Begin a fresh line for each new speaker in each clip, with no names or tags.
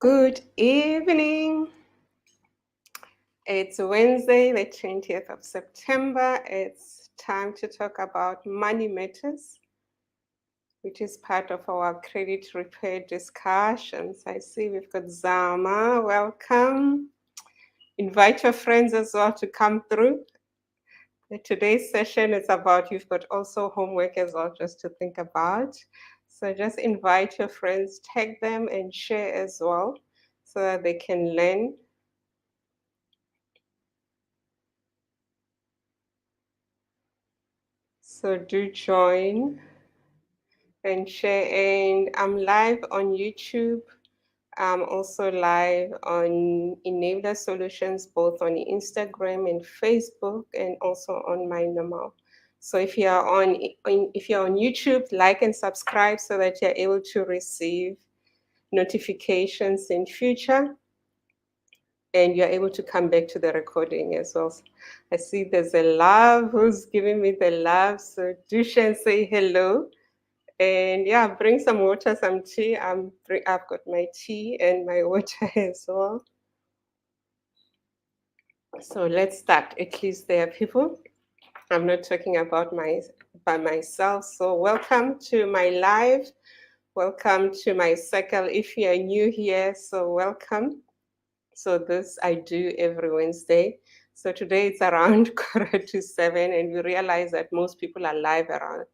Good evening. It's Wednesday, the 20th of September. It's time to talk about money matters, which is part of our credit repair discussions. I see we've got Zama. Welcome. Invite your friends as well to come through. Today's session is about, you've got also homework as well just to think about. So just invite your friends, tag them and share as well so that they can learn. So do join and share. And I'm live on YouTube. I'm also live on Enabler Solutions, both on Instagram and Facebook, and also on my normal. So if you're on YouTube, like and subscribe so that you're able to receive notifications in future, and you're able to come back to the recording as well. I see there's a love who's giving me the love. So do share and say hello. And yeah, bring some water, some tea. I've got my tea and my water as well. So let's start. At least there are people. I'm not talking about by myself. So welcome to my live. Welcome to my circle. If you are new here, so welcome. So this I do every Wednesday. So today it's around 7:15, and we realize that most people are are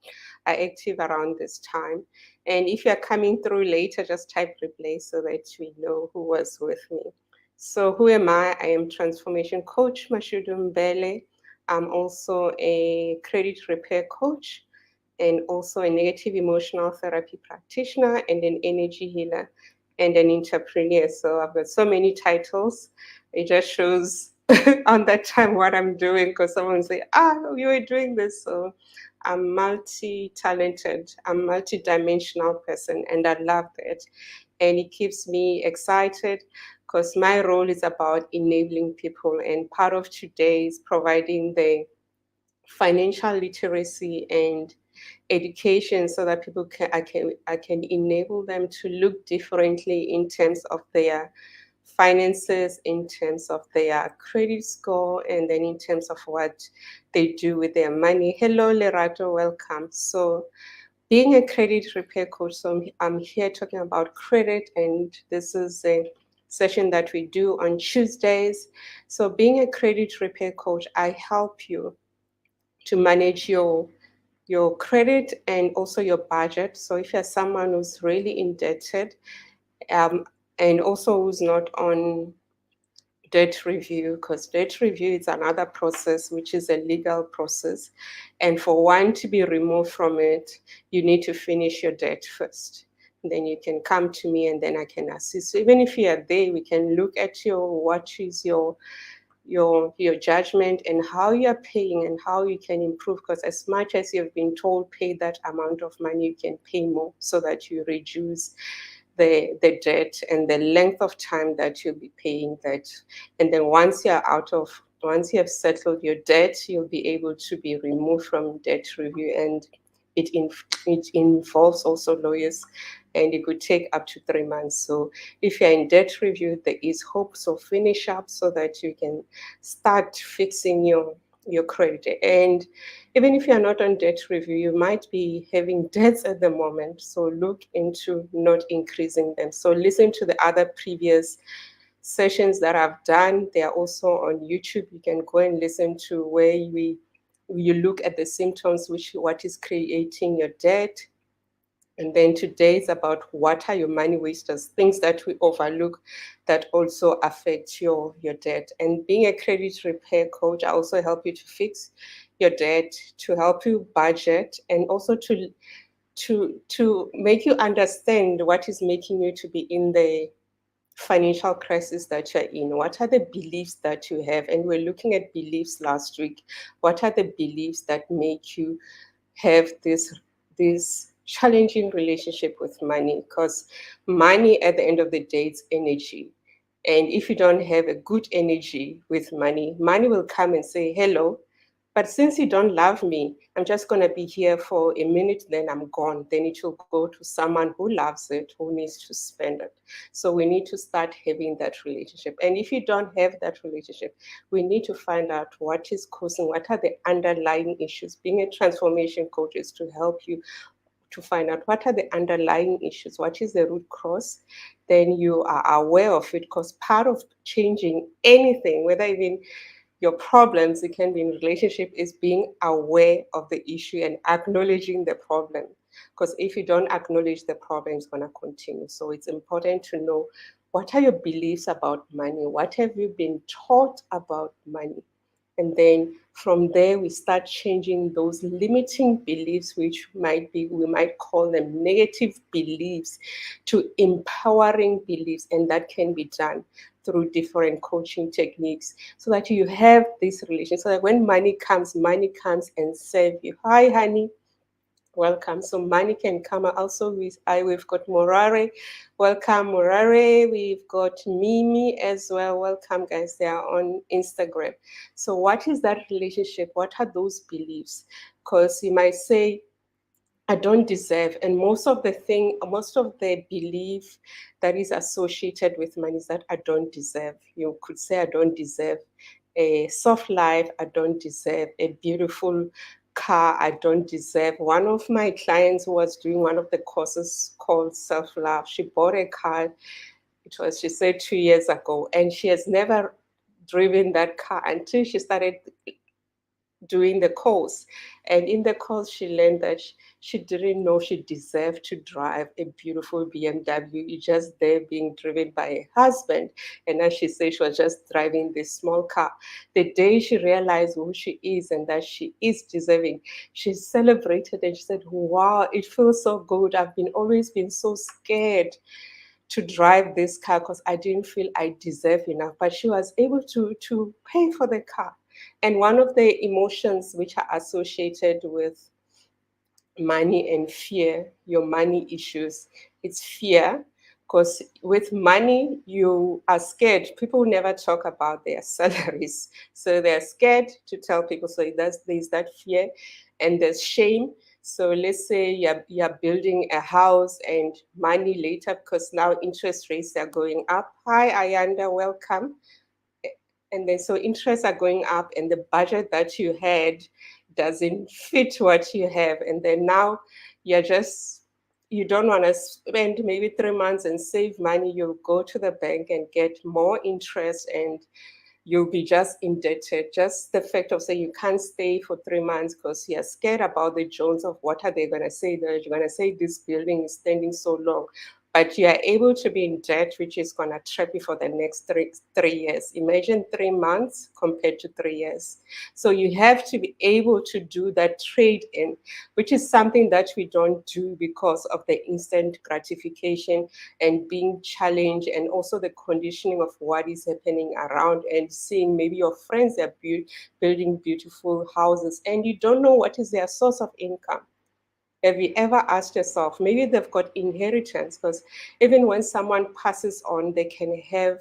active around this time. And if you're coming through later, just type replay so that we know who was with me. So who am I? I am transformation coach Mashudu Mbele. I'm also a credit repair coach and also a negative emotional therapy practitioner and an energy healer and an entrepreneur. So I've got so many titles. It just shows on that time what I'm doing because someone say, you were doing this. So I'm multi-talented, I'm multi-dimensional person, and I love that. And it keeps me excited because my role is about enabling people. And part of today is providing the financial literacy and education so that I can enable them to look differently in terms of their finances, in terms of their credit score, and then in terms of what they do with their money. Hello, Lerato, welcome. So being a credit repair coach, so I'm here talking about credit, and this is a session that we do on Tuesdays. So being a credit repair coach, I help you to manage your credit and also your budget. So if you're someone who's really indebted, um, and also who's not on debt review, because debt review is another process, which is a legal process. And for one to be removed from it, you need to finish your debt first. Then you can come to me and then I can assist. So even if you are there, we can look at what is your judgment and how you're paying and how you can improve, because as much as you've been told pay that amount of money, you can pay more so that you reduce the debt and the length of time that you'll be paying that. And then once you have settled your debt, you'll be able to be removed from debt review. And it involves also lawyers, and it could take up to 3 months. So if you're in debt review, there is hope. So finish up so that you can start fixing your credit. And even if you're not on debt review, you might be having debts at the moment. So look into not increasing them. So listen to the other previous sessions that I've done. They are also on YouTube. You can go and listen to where you look at the symptoms, what is creating your debt. And then today is about what are your money wasters, things that we overlook that also affect your debt. And being a credit repair coach, I also help you to fix your debt, to help you budget, and also to make you understand what is making you to be in the financial crisis that you're in. What are the beliefs that you have? And we're looking at beliefs last week. What are the beliefs that make you have this challenging relationship with money? Because money at the end of the day is energy. And if you don't have a good energy with money, money will come and say hello, But since you don't love me, I'm just going to be here for a minute, then I'm gone. Then it will go to someone who loves it, who needs to spend it. So we need to start having that relationship. And if you don't have that relationship, we need to find out what is causing, what are the underlying issues. Being a transformation coach is to help you to find out what are the underlying issues, what is the root cause, then you are aware of it, because part of changing anything, whether even your problems, it can be in relationship, is being aware of the issue and acknowledging the problem. Because if you don't acknowledge the problem, it's going to continue. So it's important to know what are your beliefs about money? What have you been taught about money? And then from there, we start changing those limiting beliefs, which might be, we might call them negative beliefs, to empowering beliefs. And that can be done through different coaching techniques so that you have this relation. So that when money comes and serve you. Hi, honey. Welcome. So money can come also with we've got Morare. Welcome, Morare. We've got Mimi as well. Welcome, guys. They are on Instagram. So what is that relationship? What are those beliefs? Because you might say, I don't deserve. And most of the belief that is associated with money is that I don't deserve. You could say I don't deserve a soft life, I don't deserve a beautiful car, I don't deserve. One of my clients who was doing one of the courses called self-love, she bought a car, she said 2 years ago, and she has never driven that car until she started doing the course. And in the course, she learned that she didn't know she deserved to drive a beautiful BMW. It's just there being driven by a husband. And as she said, she was just driving this small car. The day she realized who she is and that she is deserving, she celebrated and she said, wow, it feels so good. I've been always been so scared to drive this car because I didn't feel I deserve enough. But she was able to pay for the car. And one of the emotions which are associated with money and fear, your money issues, it's fear. Because with money, you are scared. People never talk about their salaries. So they're scared to tell people. So there's that fear and there's shame. So let's say you're building a house and money later, because now interest rates are going up. Hi, Ayanda, welcome. And then so interests are going up and the budget that you had doesn't fit what you have, and then now you're just, you don't want to spend maybe 3 months and save money. You'll go to the bank and get more interest, and you'll be just indebted. Just the fact of saying you can't stay for 3 months because you're scared about the Jones of what are they going to say. They're going to say this building is standing so long. But you are able to be in debt, which is going to trap you for the next three years. Imagine 3 months compared to 3 years. So you have to be able to do that trade in, which is something that we don't do because of the instant gratification and being challenged, and also the conditioning of what is happening around, and seeing maybe your friends are building beautiful houses and you don't know what is their source of income. Have you ever asked yourself, maybe they've got inheritance? Because even when someone passes on, they can have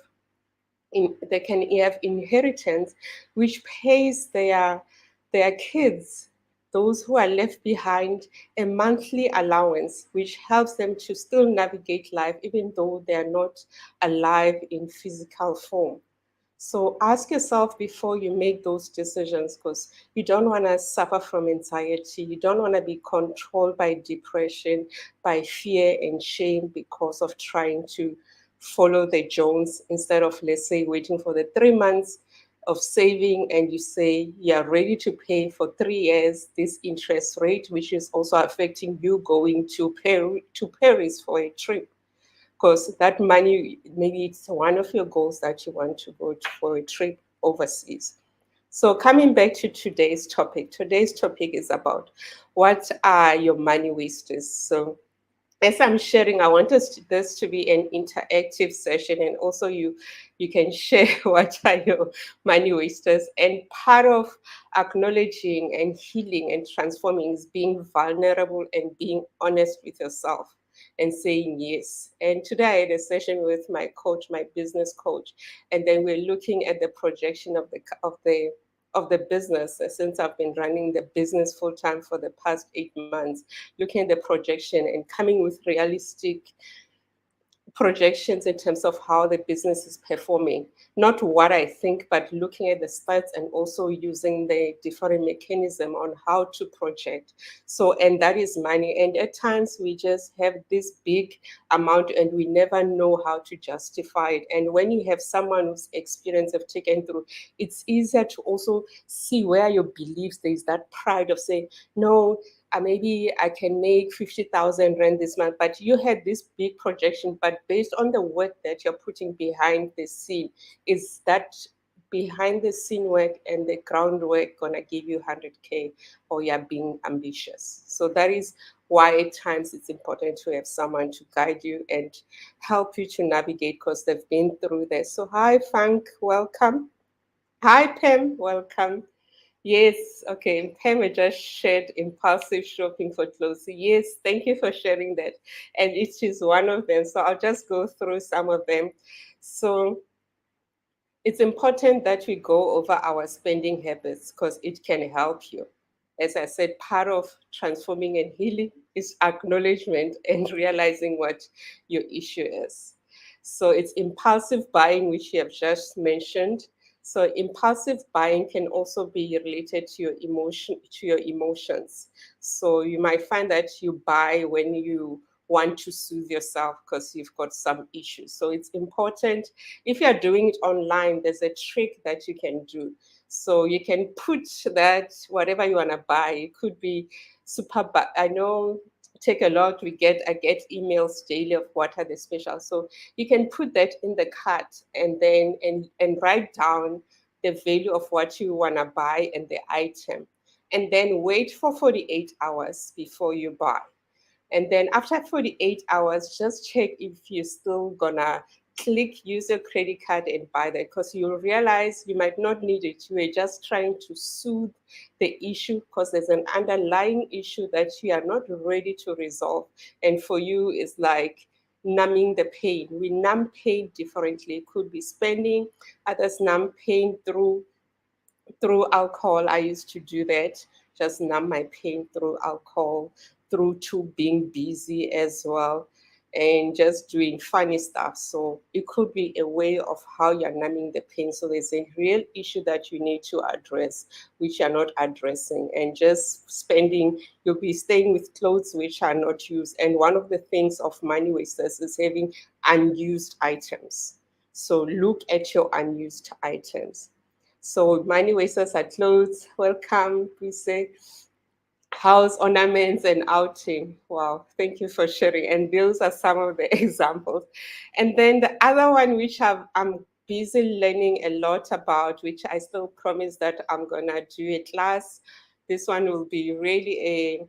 inheritance which pays their kids, those who are left behind, a monthly allowance which helps them to still navigate life even though they are not alive in physical form. So ask yourself before you make those decisions, because you don't want to suffer from anxiety. You don't want to be controlled by depression, by fear and shame because of trying to follow the Jones instead of, let's say, waiting for the 3 months of saving, and you say you're ready to pay for 3 years this interest rate, which is also affecting you going to Paris for a trip, because that money, maybe it's one of your goals that you want to go for a trip overseas. So coming back to today's topic is about what are your money wasters. So as I'm sharing, I want this to be an interactive session, and also you can share what are your money wasters. And part of acknowledging and healing and transforming is being vulnerable and being honest with yourself and saying yes. And today I had a session with my coach, my business coach, and then we're looking at the projection of the of the business, since I've been running the business full time for the past 8 months, looking at the projection and coming with realistic projections in terms of how the business is performing. Not what I think, but looking at the stats and also using the different mechanism on how to project. So, and that is money. And at times we just have this big amount and we never know how to justify it. And when you have someone who's experienced, have taken through, it's easier to also see where your beliefs, there's that pride of saying, no, maybe I can make 50,000 rand this month, but you had this big projection, but based on the work that you're putting behind the scene, is that behind the scene work and the groundwork gonna give you 100K, or you're being ambitious? So that is why at times it's important to have someone to guide you and help you to navigate, because they've been through this. So hi Frank, welcome. Hi Pam, welcome. Yes, okay. Pema just shared impulsive shopping for clothes. Yes, thank you for sharing that. And it is one of them. So I'll just go through some of them. So it's important that we go over our spending habits because it can help you. As I said, part of transforming and healing is acknowledgement and realizing what your issue is. So it's impulsive buying, which you have just mentioned. So impulsive buying can also be related to your emotions. So you might find that you buy when you want to soothe yourself because you've got some issues. So it's important, if you're doing it online, there's a trick that you can do. So you can put that whatever you want to buy. It could be super. I know take a lot. I get emails daily of what are the specials. So you can put that in the cart and then and write down the value of what you want to buy and the item, and then wait for 48 hours before you buy. And then after 48 hours, just check if you're still gonna click use your credit card and buy that, because you'll realize you might not need it. You're just trying to soothe the issue because there's an underlying issue that you are not ready to resolve. And for you, it's like numbing the pain. We numb pain differently. It could be spending, others numb pain through alcohol. I used to do that, just numb my pain through alcohol, through to being busy as well, and just doing funny stuff. So it could be a way of how you're numbing the pain. So there's a real issue that you need to address, which you're not addressing, and just spending, you'll be staying with clothes which are not used. And one of the things of money wasters is having unused items. So look at your unused items. So money wasters are clothes, welcome, we say house ornaments and outing. Wow, thank you for sharing. And those are some of the examples. And then the other one, which I'm busy learning a lot about, which I still promise that I'm gonna do a class. This one will be really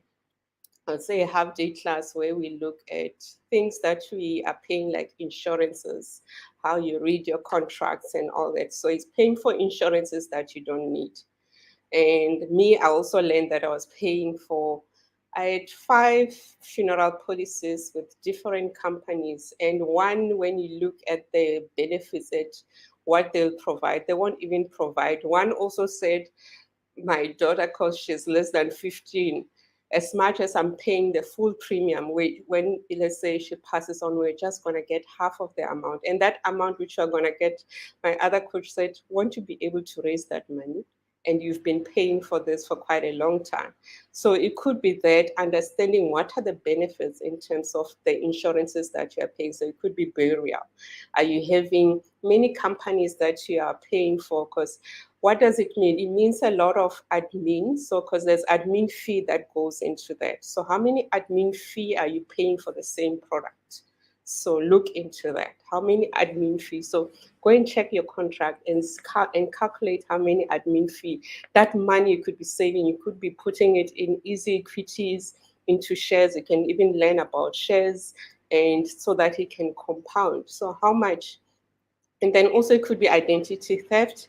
I'll say a half day class where we look at things that we are paying, like insurances, how you read your contracts and all that. So it's paying for insurances that you don't need. And me, I also learned that I was paying for, I had 5 funeral policies with different companies. And one, when you look at the benefits that what they'll provide, they won't even provide. One also said, my daughter, because she's less than 15, as much as I'm paying the full premium, when let's say she passes on, we're just going to get half of the amount. And that amount which you're going to get, my other coach said, won't you be able to raise that money? And you've been paying for this for quite a long time. So it could be that understanding what are the benefits in terms of the insurances that you are paying. So it could be burial. Are you having many companies that you are paying for? Because what does it mean? It means a lot of admin. So, because there's admin fee that goes into that. So, how many admin fee are you paying for the same product? So, look into that. How many admin fees? So, go and check your contract and calculate how many admin fee. That money you could be saving. You could be putting it in easy equities, into shares. You can even learn about shares, and so that it can compound. So, how much? And then also it could be identity theft.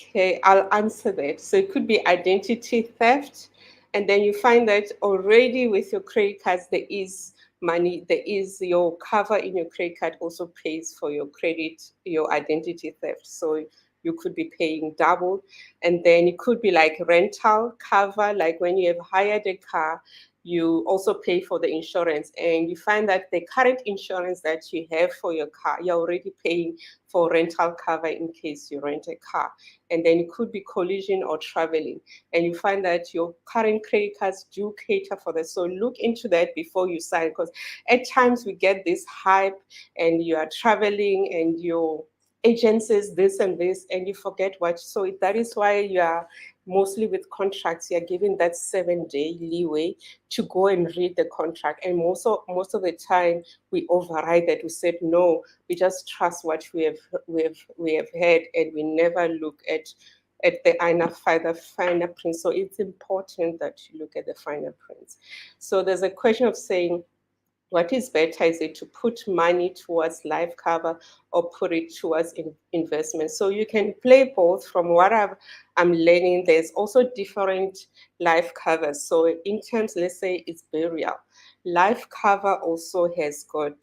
Okay, I'll answer that. So it could be identity theft, and then you find that already with your credit cards there is money, there is your cover in your credit card also pays for your credit, your identity theft. So you could be paying double. And then it could be like rental cover, like when you have hired a car, you also pay for the insurance, and you find that the current insurance that you have for your car, you're already paying for rental cover in case you rent a car. And then it could be collision or traveling, and you find that your current credit cards do cater for that. So look into that before you sign, because at times we get this hype and you are traveling and your agent says this and this and you forget what. So that is why you are mostly with contracts, you're given that 7-day leeway to go and read the contract. And most of the time we override that. We said no, we just trust what we have heard, and we never look at the finer print. So it's important that you look at the finer prints. So there's a question of saying, what is better? Is it to put money towards life cover or put it towards investment? So you can play both. From what I'm learning, there's also different life covers. So in terms, let's say it's burial. Life cover also has got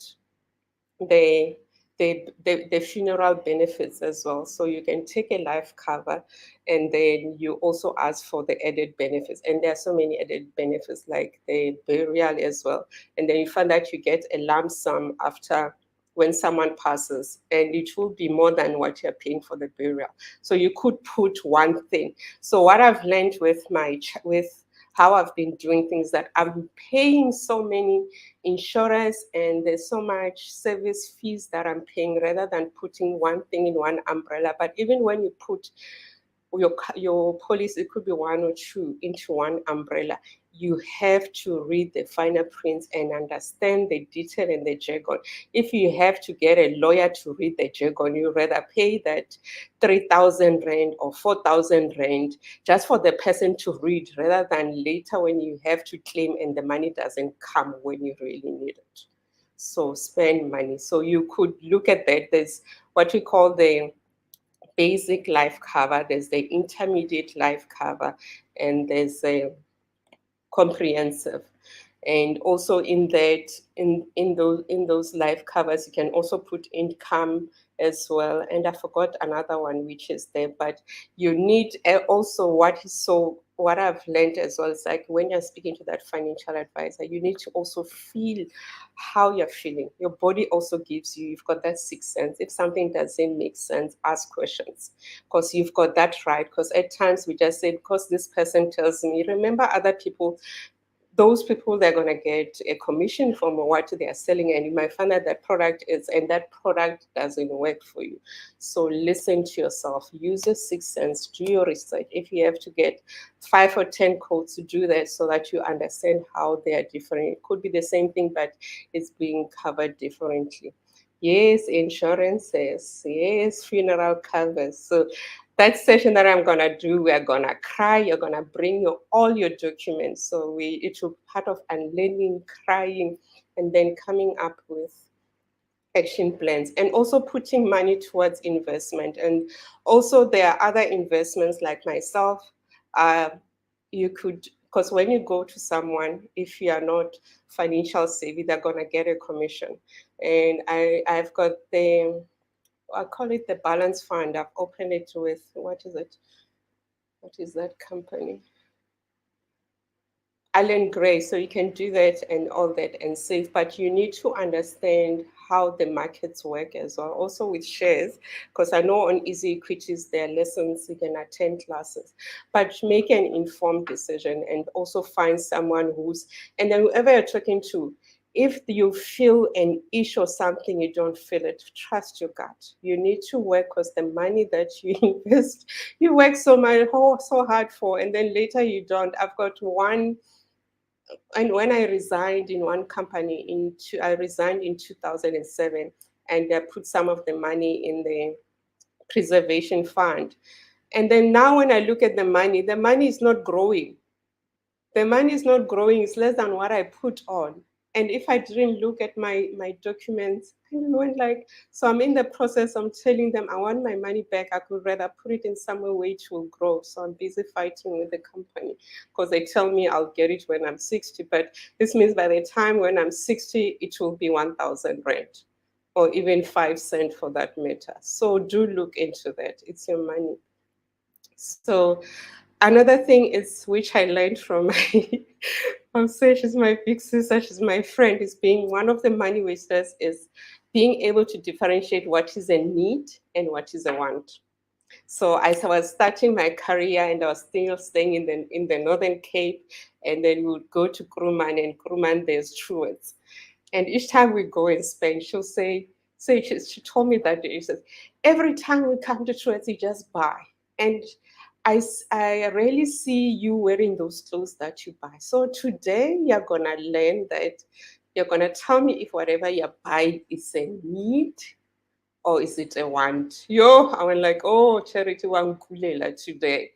the the funeral benefits as well. So you can take a life cover and then you also ask for the added benefits. And there are so many added benefits like the burial as well. And then you find that you get a lump sum after when someone passes, and it will be more than what you're paying for the burial. So you could put one thing. So what I've learned with with how I've been doing things, that I'm paying so many insurance and there's so much service fees that I'm paying rather than putting one thing in one umbrella. But even when you put your policy, it could be one or two into one umbrella, you have to read the finer prints and understand the detail and the jargon. If you have to get a lawyer to read the jargon, you rather pay that 3,000 rand or 4,000 rand just for the person to read, rather than later when you have to claim and the money doesn't come when you really need it. So spend money. So you could look at that. There's what we call the basic life cover, there's the intermediate life cover, and there's a comprehensive. And also in that, in those life covers, you can also put income as well. And I forgot another one which is there, but you need also what I've learned as well is like when you're speaking to that financial advisor, you need to also feel how you're feeling. Your body also gives you've got that sixth sense. If something doesn't make sense, ask questions, because you've got that right. Because at times we just say, because this person tells me, remember other people, those people, they're going to get a commission from what they are selling, and you might find out that product is, and that product doesn't work for you. So listen to yourself, use your sixth sense, do your research. If you have to get 5 or 10 codes, to do that so that you understand how they are different. It could be the same thing, but it's being covered differently. Yes, insurances, yes, funeral covers. So that session that I'm gonna do, we're gonna cry. You're gonna bring all your documents. So it will be part of unlearning, crying, and then coming up with action plans, and also putting money towards investment. And also there are other investments like myself. Uh, you could, because when you go to someone, if you are not financial savvy, they're gonna get a commission. And I've got I call it the balance fund. I've opened it with, what is it? What is that company? Alan Gray. So you can do that and all that and save, but you need to understand how the markets work as well. Also with shares, because I know on Easy Equities there are lessons you can attend classes, but make an informed decision and also find someone and then whoever you're talking to, if you feel an issue or something, you don't feel it, trust your gut. You need to work, because the money that you invest, you work so much, so hard for, and then later you don't. I've got one, and when I resigned in one company, I resigned in 2007, and I put some of the money in the preservation fund. And then now when I look at the money is not growing. The money is not growing, it's less than what I put on. And if I didn't look at my documents, I went like, so I'm in the process. I'm telling them I want my money back. I could rather put it in somewhere where it will grow. So I'm busy fighting with the company because they tell me I'll get it when I'm 60. But this means by the time when I'm 60, it will be 1,000 rand or even 5 cents for that matter. So do look into that. It's your money. So another thing is which I learned from my from she's my big sister, she's my friend, is being one of the money wasters is being able to differentiate what is a need and what is a want. So as I was starting my career and I was still staying in the Northern Cape, and then we would go to Kruman, and Kruman there's Truworths. And each time we go and spend, she'll she told me that day, she says, every time we come to Truworths, you just buy. And I rarely see you wearing those clothes that you buy. So today you're gonna learn that you're gonna tell me if whatever you buy is a need or is it a want. Yo, I was like, oh, Charity Wankulela today.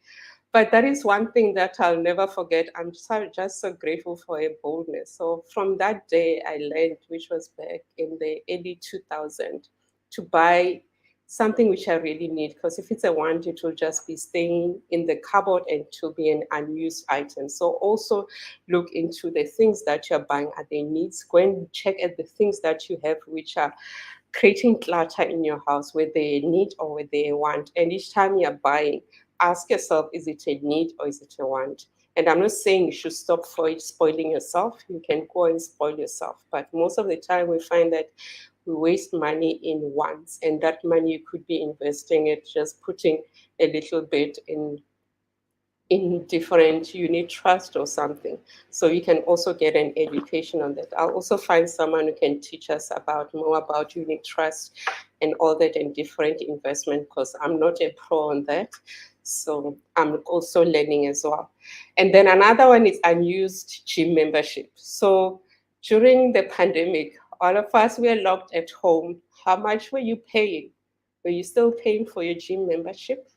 But that is one thing that I'll never forget. I'm just so grateful for her boldness. So from that day, I learned, which was back in the early 2000s, to buy something which I really need. Because if it's a want, it will just be staying in the cupboard and it will be an unused item. So also look into the things that you're buying. Are they needs? Go and check at the things that you have which are creating clutter in your house, whether they need or whether they want. And each time you're buying, ask yourself, is it a need or is it a want? And I'm not saying you should stop for it spoiling yourself. You can go and spoil yourself. But most of the time we find that we waste money in wants, and that money you could be investing it, just putting a little bit in different unit trust or something. So you can also get an education on that. I'll also find someone who can teach us about more about unit trust and all that and different investment, because I'm not a pro on that. So I'm also learning as well. And then another one is unused gym membership. So during the pandemic, all of us were locked at home. How much were you paying? Were you still paying for your gym membership?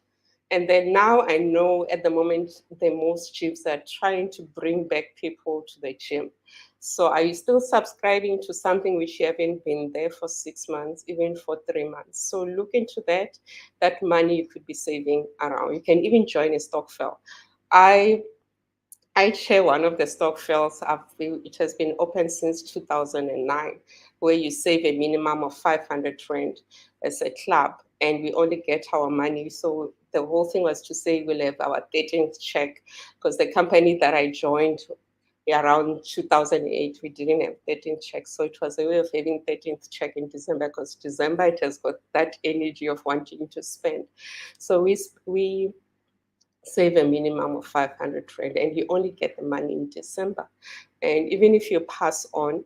And then now I know at the moment the most gyms are trying to bring back people to the gym. So are you still subscribing to something which you haven't been there for 6 months, even for 3 months? So look into that. That money you could be saving around. You can even join a stock fell. I I chair one of the stock fails. It has been open since 2009, where you save a minimum of 500 rand as a club, and we only get our money. So the whole thing was to say we'll have our 13th check, because the company that I joined around 2008, we didn't have 13th checks. So it was a way of having 13th check in December, because December it has got that energy of wanting to spend. So we save a minimum of 500 rand, and you only get the money in December. And even if you pass on,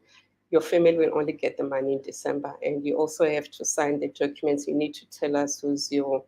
your family will only get the money in December. And you also have to sign the documents. You need to tell us who's your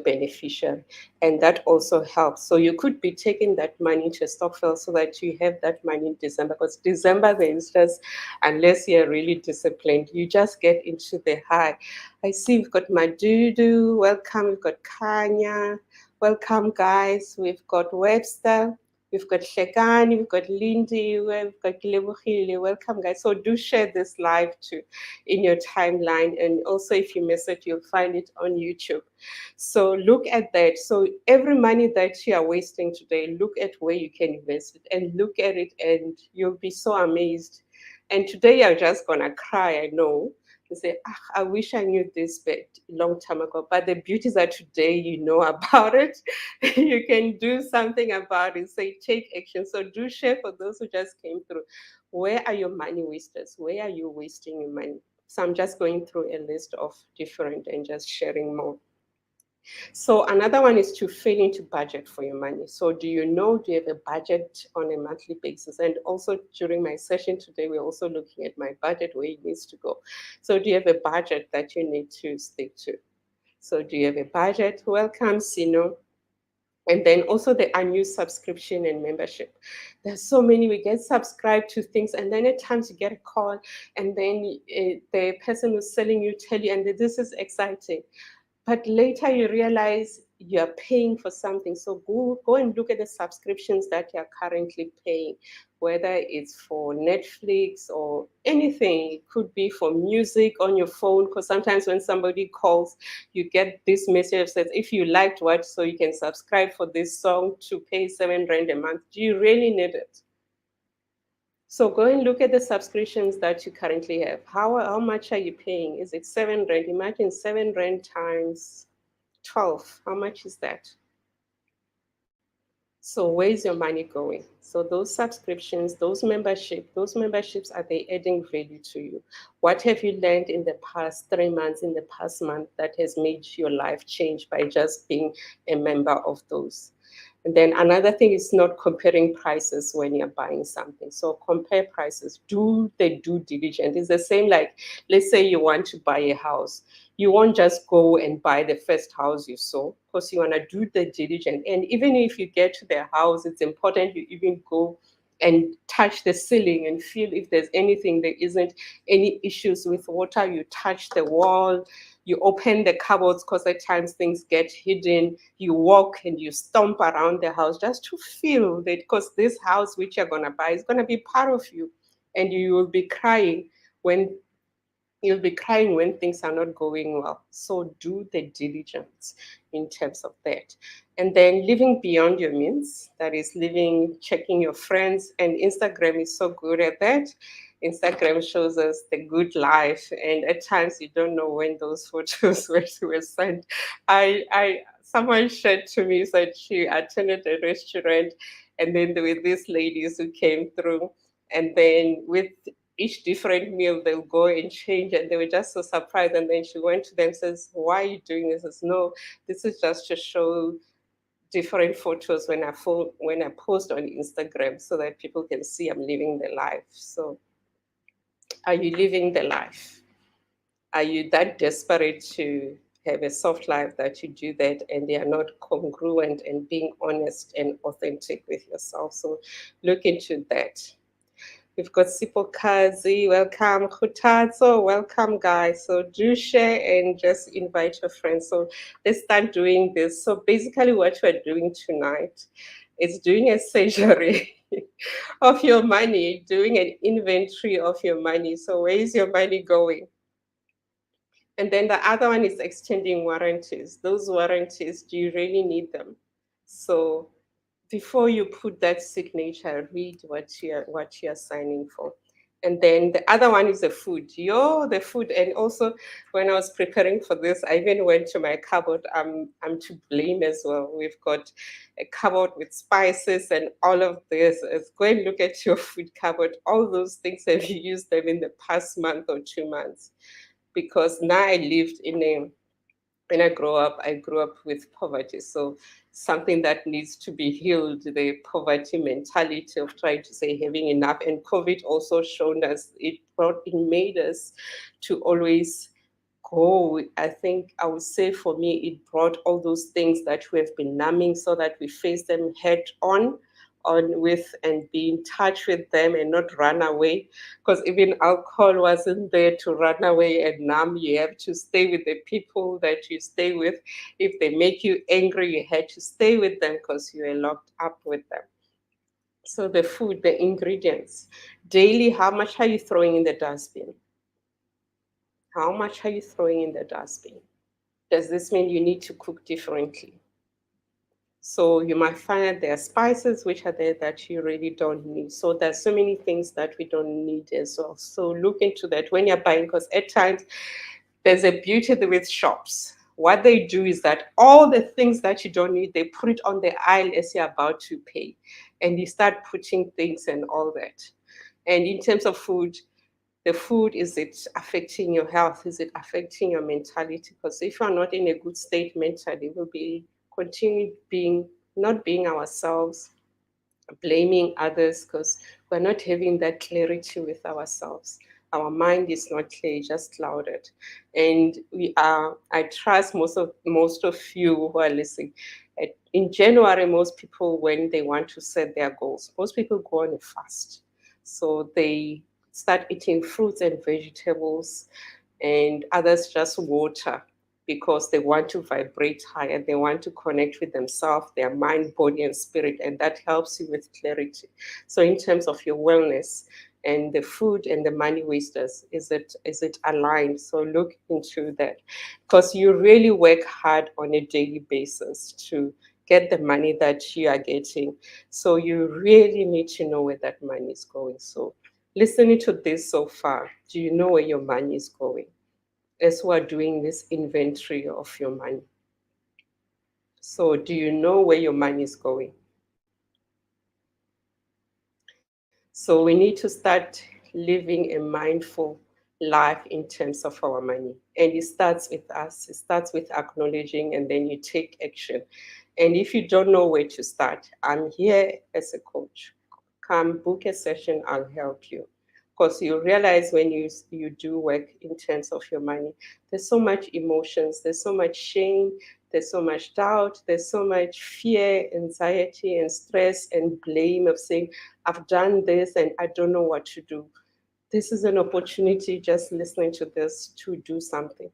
beneficiary. And that also helps. So you could be taking that money to a stokvel so that you have that money in December. Because December there is just, unless you're really disciplined, you just get into the high. I see we've got Madudu, welcome, we've got Kanya. Welcome, guys. We've got Webster, we've got Shekani, we've got Lindy, we've got Lebuchile. Welcome, guys. So do share this live too in your timeline. And also, if you miss it, you'll find it on YouTube. So look at that. So every money that you are wasting today, look at where you can invest it and look at it, and you'll be so amazed. And today you're just gonna cry, I know. You say, ah, I wish I knew this a long time ago. But the beauty is that today you know about it. You can do something about it. Say, take action. So do share for those who just came through. Where are your money wasters? Where are you wasting your money? So I'm just going through a list of different and just sharing more. So another one is to fail into budget for your money. So do you have a budget on a monthly basis? And also during my session today, we're also looking at my budget, where it needs to go. So do you have a budget that you need to stick to? So do you have a budget? Welcome, Sino. And then also the unused subscription and membership. There's so many, we get subscribed to things, and then at times you get a call, and then the person who's selling you tell you, and this is exciting. But later you realize you're paying for something. So go and look at the subscriptions that you're currently paying, whether it's for Netflix or anything. It could be for music on your phone, because sometimes when somebody calls, you get this message that says, if you liked what, so you can subscribe for this song to pay 7 rand a month. Do you really need it? So go and look at the subscriptions that you currently have. How much are you paying? Is it 7 rand? Imagine 7 rand times 12. How much is that? So where's your money going? So those subscriptions, those memberships, are they adding value to you? What have you learned in the past 3 months, in the past month, that has made your life change by just being a member of those? And then another thing is not comparing prices when you're buying something. So compare prices. Do the due diligence. It's the same like, let's say you want to buy a house. You won't just go and buy the first house you saw, because you want to do the diligence. And even if you get to the house, it's important you even go and touch the ceiling and feel if there's anything, there isn't any issues with water. You touch the wall, you open the cupboards, because at times things get hidden. You walk and you stomp around the house just to feel that, because this house which you're going to buy is going to be part of you, and you will be crying when things are not going well. So do the diligence in terms of that. And then living beyond your means, that is living, checking your friends. And Instagram is so good at that. Instagram shows us the good life. And at times you don't know when those photos were sent. Someone shared to me, said she attended a restaurant, and then there were these ladies who came through, and then with each different meal they'll go and change, and they were just so surprised. And then she went to them and says, why are you doing this? I says, no, this is just to show different photos when I post on Instagram, so that people can see I'm living the life. So are you living the life? Are you that desperate to have a soft life that you do that and they are not congruent and being honest and authentic with yourself? So look into that. We've got Sipo Kazi, welcome. Khutazo, welcome, guys. So do share and just invite your friends. So let's start doing this. So basically, what we're doing tonight is doing a surgery of your money, doing an inventory of your money. So where is your money going? And then the other one is extending warranties. Those warranties, do you really need them? So before you put that signature, read what you're signing for. And then the other one is the food. The food. And also, when I was preparing for this, I even went to my cupboard. I'm to blame as well. We've got a cupboard with spices and all of this. Go and look at your food cupboard. All those things, have you used them in the past month or 2 months? Because now I lived in a when I grew up with poverty. So something that needs to be healed, the poverty mentality of trying to say having enough. And COVID also shown us, it made us to always go. I think I would say for me, it brought all those things that we have been numbing, so that we face them head on with, and be in touch with them and not run away, because even alcohol wasn't there to run away and numb. You have to stay with the people that you stay with. If they make you angry, you had to stay with them because you were locked up with them. So the food, the ingredients, daily, how much are you throwing in the dustbin? How much are you throwing in the dustbin? Does this mean you need to cook differently? So you might find that there are spices which are there that you really don't need. So there's so many things that we don't need as well. So look into that when you're buying, because at times there's a beauty with shops. What they do is that all the things that you don't need, they put it on the aisle as you're about to pay. And you start putting things and all that. And in terms of food, the food, is it affecting your health? Is it affecting your mentality? Because if you're not in a good state mentally, we'll be continue being not being ourselves, blaming others, because we're not having that clarity with ourselves. Our mind is not clear, just clouded. And I trust most of you who are listening. In January, most people, when they want to set their goals, most people go on a fast. So they start eating fruits and vegetables, and others just water, because they want to vibrate higher. They want to connect with themselves, their mind, body, and spirit, and that helps you with clarity. So, in terms of your wellness and the food and the money wasters, is it aligned? So look into that, because you really work hard on a daily basis to get the money that you are getting. So you really need to know where that money is going. So listening to this so far, do you know where your money is going? As we are doing this inventory of your money. So do you know where your money is going? So we need to start living a mindful life in terms of our money. And it starts with us. It starts with acknowledging, and then you take action. And if you don't know where to start, I'm here as a coach. Come book a session, I'll help you. Because you realize when you do work in terms of your money, there's so much emotions, there's so much shame, there's so much doubt, there's so much fear, anxiety, and stress and blame of saying, I've done this and I don't know what to do. This is an opportunity, just listening to this, to do something.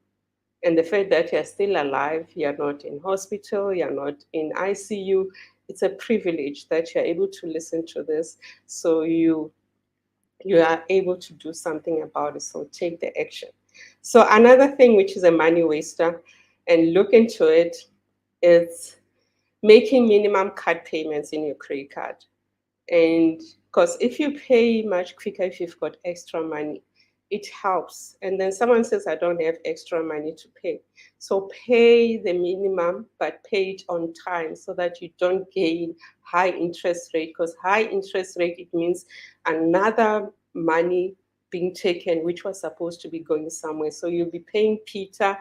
And the fact that you're still alive, you're not in hospital, you're not in ICU, it's a privilege that you're able to listen to this. So you are able to do something about it. So take the action. So another thing which is a money waster, and look into it, is making minimum card payments in your credit card. And because if you pay much quicker, if you've got extra money, it helps. And then someone says, I don't have extra money to pay. So pay the minimum, but pay it on time so that you don't gain high interest rate. Because high interest rate, it means another money being taken, which was supposed to be going somewhere. So you'll be paying Peter,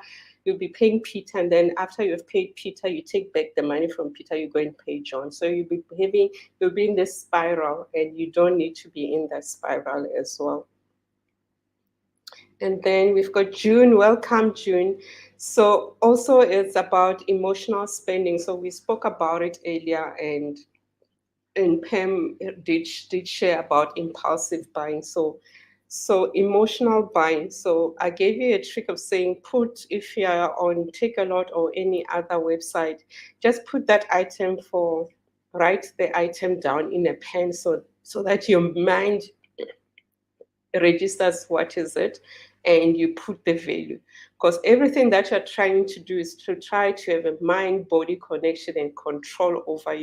and then after you've paid Peter, you take back the money from Peter, you go and pay John. So you'll be in this spiral, and you don't need to be in that spiral as well. And then we've got June. Welcome, June. So also it's about emotional spending. So we spoke about it earlier, and Pam did share about impulsive buying. So emotional buying. So I gave you a trick of saying, put, if you are on Take a Lot or any other website, just put that item for, write the item down in a pen, so that your mind registers what is it, and you put the value, because everything that you're trying to do is to try to have a mind body connection and control over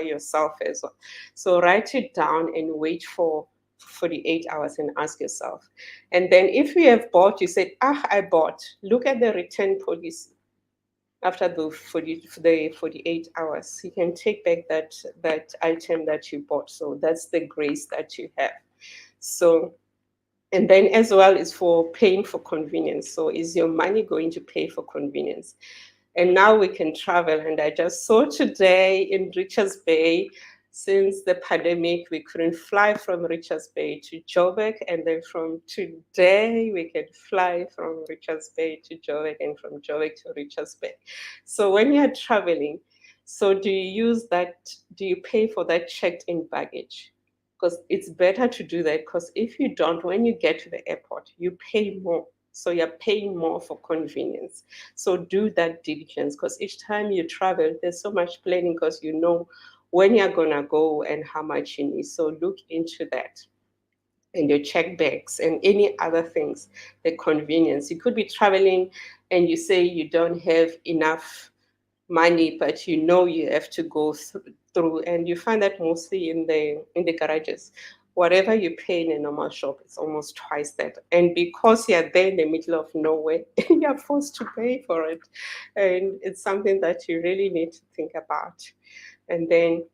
yourself as well. So write it down and wait for 48 hours and ask yourself. And then if you have bought, you said, I bought, look at the return policy. After the 48 hours, you can take back that item that you bought. So that's the grace that you have. So, and then as well is for paying for convenience. So is your money going to pay for convenience? And now we can travel. And I just saw today in Richards Bay, since the pandemic, we couldn't fly from Richards Bay to Joburg. And then from today, we can fly from Richards Bay to Joburg, and from Joburg to Richards Bay. So when you're traveling, so do you use that? Do you pay for that checked in baggage? Because it's better to do that, because if you don't, when you get to the airport, you pay more. So you're paying more for convenience. So do that diligence, because each time you travel, there's so much planning, because you know when you're gonna go and how much you need. So look into that. And your check bags and any other things, the convenience. You could be traveling and you say you don't have enough money, but you know you have to go through, and you find that mostly in the garages. Whatever you pay in a normal shop, it's almost twice that. And because you're there in the middle of nowhere, you're forced to pay for it. And it's something that you really need to think about. And then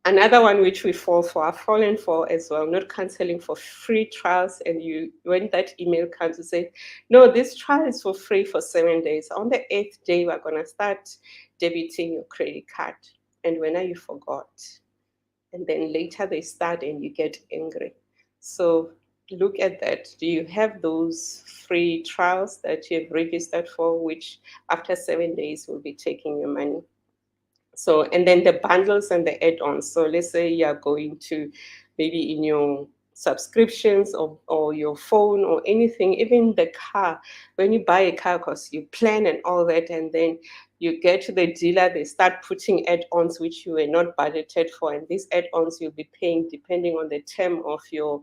another one which we fall for, I've fallen for as well, not canceling for free trials. And you, when that email comes, you say, no, this trial is for free for 7 days. On the eighth day, we're gonna start debiting your credit card. And when you forgot, and then later they start and you get angry. So look at that. Do you have those free trials that you have registered for, which after 7 days will be taking your money? So, and then the bundles and the add-ons. So let's say you're going to, maybe in your subscriptions or your phone or anything, even the car. When you buy a car, because you plan and all that, and then you get to the dealer, they start putting add-ons which you were not budgeted for, and these add-ons you'll be paying depending on the term of your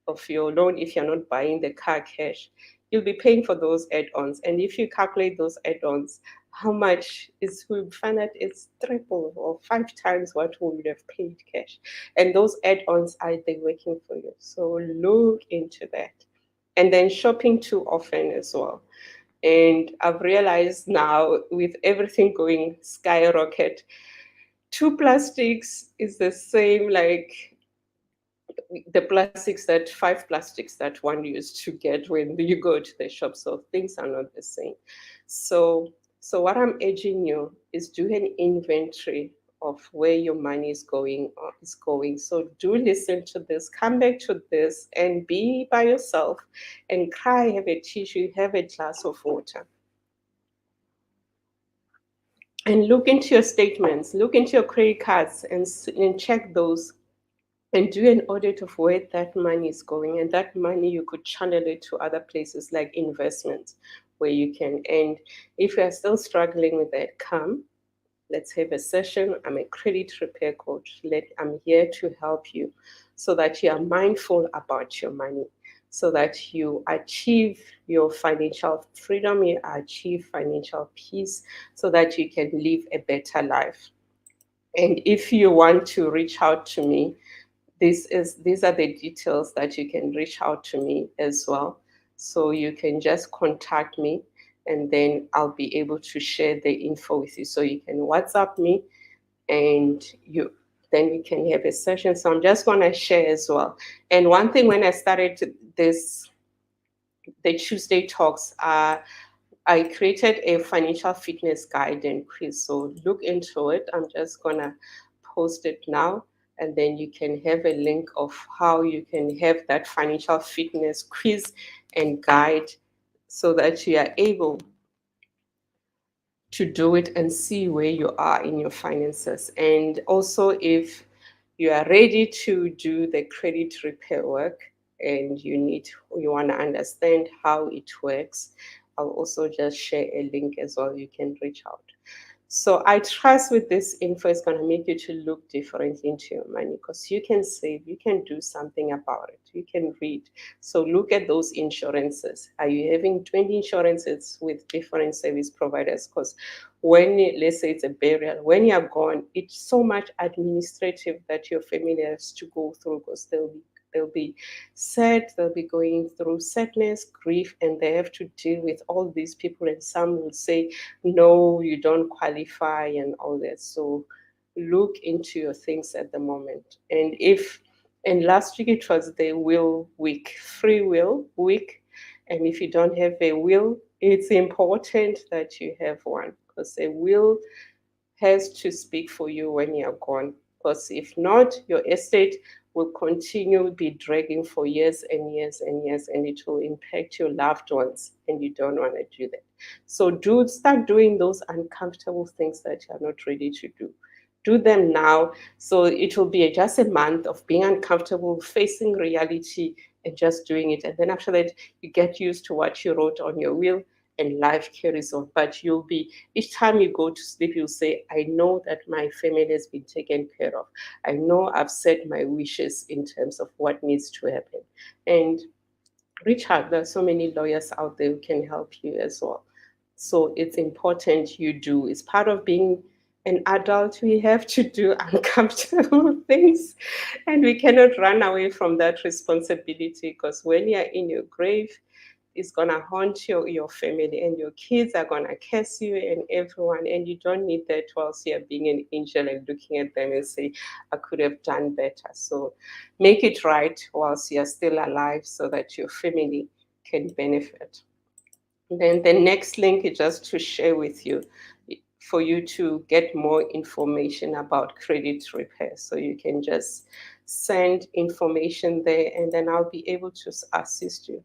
loan. If you're not buying the car cash, you'll be paying for those add-ons. And if you calculate those add-ons, how much is, we find that it's triple or 5 times what we would have paid cash. And those add-ons, are they working for you? So look into that. And then shopping too often as well. And I've realized now, with everything going skyrocket, two plastics is the same like the plastics, that 5 plastics that one used to get when you go to the shop. So things are not the same. So what I'm urging you is do an inventory of where your money is going. So do listen to this, come back to this, and be by yourself and cry, have a tissue, have a glass of water. And look into your statements, look into your credit cards, and check those, and do an audit of where that money is going. And that money, you could channel it to other places like investments where you can. And if you're still struggling with that, come, let's have a session. I'm a credit repair coach. I'm here to help you so that you are mindful about your money, so that you achieve your financial freedom, you achieve financial peace, so that you can live a better life. And if you want to reach out to me, these are the details that you can reach out to me as well. So you can just contact me, and then I'll be able to share the info with you. So you can WhatsApp me, and then we can have a session. So I'm just going to share as well. And one thing, when I started the Tuesday talks, I created a financial fitness guide and quiz. So look into it. I'm just gonna post it now, and then you can have a link of how you can have that financial fitness quiz and guide, so that you are able to do it and see where you are in your finances. And also, if you are ready to do the credit repair work and you want to understand how it works, I'll also just share a link as well. You can reach out. So I trust with this info is going to make you to look different into your money, because you can save, you can do something about it, you can read. So look at those insurances. Are you having 20 insurances with different service providers? Because let's say it's a burial, when you're gone, it's so much administrative that your family has to go through, because they'll be sad, they'll be going through sadness, grief, and they have to deal with all these people. And some will say, no, you don't qualify, and all that. So look into your things at the moment. And last week it was the will week, free will week. And if you don't have a will, it's important that you have one, because a will has to speak for you when you're gone. Because if not, your estate will continue be dragging for years and years and years, and it will impact your loved ones, and you don't want to do that. So start doing those uncomfortable things that you're not ready to do. Do them now. So it will be just a month of being uncomfortable, facing reality, and just doing it. And then after that, you get used to what you wrote on your will, and life carries on. But each time you go to sleep, you'll say, I know that my family has been taken care of. I know I've set my wishes in terms of what needs to happen. And reach out. There are so many lawyers out there who can help you as well. So it's important you do. It's part of being an adult. We have to do uncomfortable things, and we cannot run away from that responsibility, because when you're in your grave, it's gonna haunt your family, and your kids are gonna curse you and everyone, and you don't need that whilst you're being an angel and looking at them and say, I could have done better. So make it right whilst you're still alive, so that your family can benefit. Then the next link is just to share with you, for you to get more information about credit repair. So you can just send information there, and then I'll be able to assist you.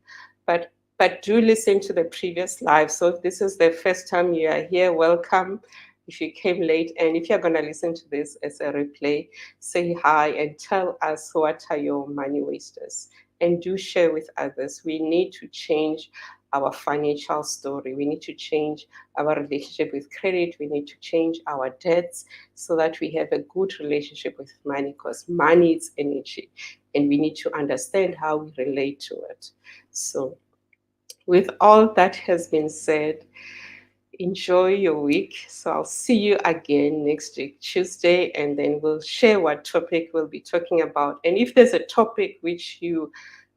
But do listen to the previous live. So if this is the first time you are here, welcome. If you came late, and if you're going to listen to this as a replay, say hi and tell us what are your money wasters. And do share with others. We need to change our financial story. We need to change our relationship with credit. We need to change our debts so that we have a good relationship with money, because money is energy and we need to understand how we relate to it. So, with all that has been said, enjoy your week. So I'll see you again next week, Tuesday, and then we'll share what topic we'll be talking about. And if there's a topic which you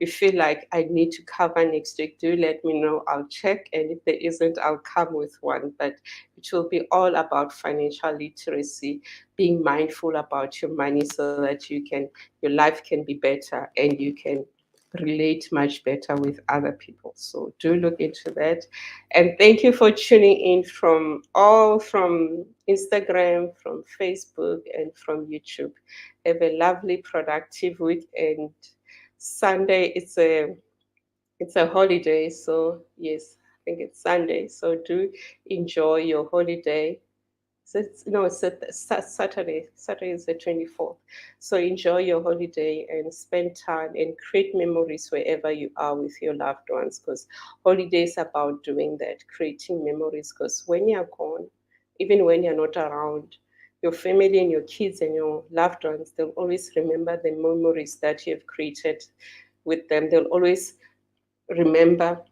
feel like I need to cover next week, do let me know. I'll check. And if there isn't, I'll come with one. But it will be all about financial literacy, being mindful about your money so that your life can be better and you can relate much better with other people. So do look into that. And thank you for tuning in from Instagram, from Facebook, and from YouTube. Have a lovely, productive week. And Sunday, it's a holiday, so yes, I think it's Sunday. So do enjoy your holiday. So no, Saturday. Saturday is the 24th. So enjoy your holiday and spend time and create memories wherever you are with your loved ones. Because holidays about doing that, creating memories. Because when you're gone, even when you're not around, your family and your kids and your loved ones, they'll always remember the memories that you have created with them. Remember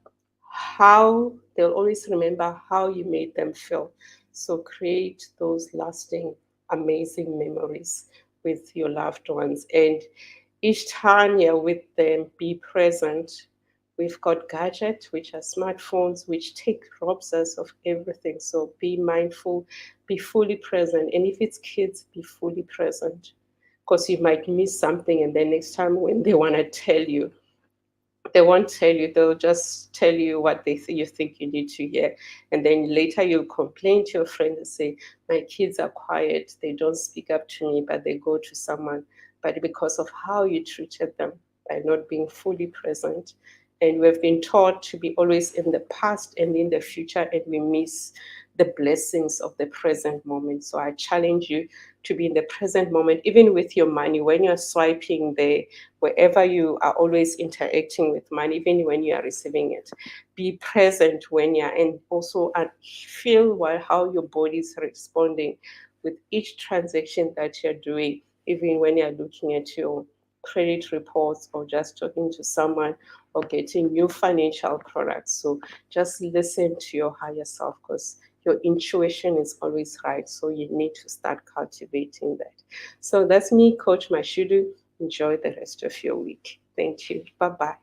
They'll always remember how you made them feel. So create those lasting, amazing memories with your loved ones. And each time you're with them, be present. We've got gadgets, which are smartphones, which take robs us of everything. So be mindful, be fully present. And if it's kids, be fully present. Because you might miss something, and then next time when they want to tell you, they won't tell you. They'll just tell you what you think you need to hear, and then later you'll complain to your friend and say, my kids are quiet, they don't speak up to me, but they go to someone. But because of how you treated them, by not being fully present. And we've been taught to be always in the past and in the future, and we miss the blessings of the present moment. So I challenge you to be in the present moment, even with your money. When you're swiping there, wherever you are always interacting with money, even when you are receiving it, be present when you're, and also feel how your body is responding with each transaction that you're doing, even when you're looking at your credit reports or just talking to someone or getting new financial products. So just listen to your higher self, because your intuition is always right. So you need to start cultivating that. So that's me, Coach Mashudu. Enjoy the rest of your week. Thank you. Bye bye.